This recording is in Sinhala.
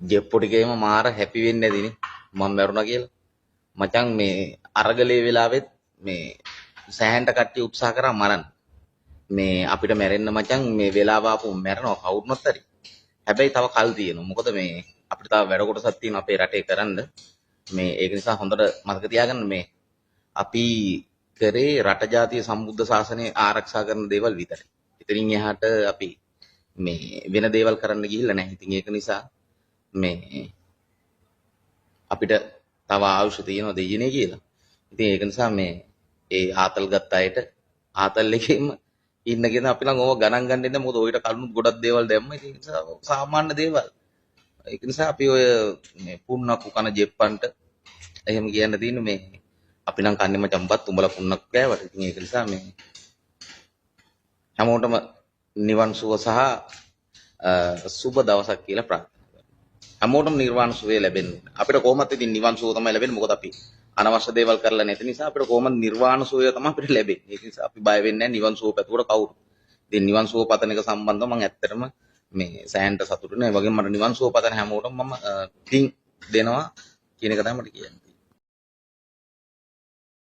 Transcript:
ජෙප්පොටිගේම මාර හැපි වෙන්නේ නැදිනේ. මම මැරුණා කියලා. මචං මේ අරගලේ වෙලාවෙත් මේ සෑහෙන්ට කට්ටිය උත්සාහ කරා මරන්න. මේ අපිට මැරෙන්න මචං මේ වෙලාව ආපු මැරෙනවා කවුරුනොත් හරි. හැබැයි තව කල් තියෙනවා. මොකද මේ අපිට තව වැඩ කොටසක් තියෙනවා අපේ රටේ කරන්න. මේ ඒක නිසා හොඳට මතක තියාගන්න මේ අපි කරේ රට ජාතිය සම්බුද්ධ ශාසනය ආරක්ෂා කරන දේවල් විතරයි. ඉතින් එහාට අපි මේ වෙන දේවල් කරන්න ගිහිල්ලා නැහැ. ඉතින් ඒක නිසා මේ අපිට තව ආයුෂ තියෙනවා දෙයියනේ කියලා. ඉතින් ඒක නිසා මේ ඒ ආතල් ගත්ත අයට ආතල් එකෙම ඉන්න කියන අපි නම් ඕව ගණන් ගන්න ඉන්න මොකද ඔයිට කලින් ගොඩක් දේවල් දැම්ම. ඉතින් ඒ නිසා සාමාන්‍ය දේවල්. ඒක නිසා අපි ඔය මේ පුන්නක්කු කන ජෙප්පන්ට එහෙම කියන්න තියෙන්නේ මේ අපි නම් කන්නේ මචං බත් උඹලා පුන්නක් කෑවට. ඉතින් ඒක නිසා මේ හැමෝටම නිවන් සුව සහ සුබ දවසක් කියලා ප්‍රාර්ථනා කරනවා. හැමෝටම නිර්වාණ සුවය ලැබෙන්න. අපිට කොහොමද ඉතින් නිවන් සුව තමයි ලැබෙන්නේ. මොකද අපි අනවශ්‍ය දේවල් කරලා නැති නිසා අපිට කොහොමද නිර්වාණ සුවය තමයි අපිට ලැබෙන්නේ. ඒක නිසා අපි බය වෙන්නේ නැහැ නිවන් සුව පැතුවට කවුරු. ඉතින් නිවන් සුව පතන එක සම්බන්ධව මම ඇත්තටම මේ සෑහෙන්ට සතුටු නෑ. ඒ වගේම මට නිවන් සුව පතන හැමෝටම මම පින් දෙනවා කියන එක තමයි මට කියන්නේ.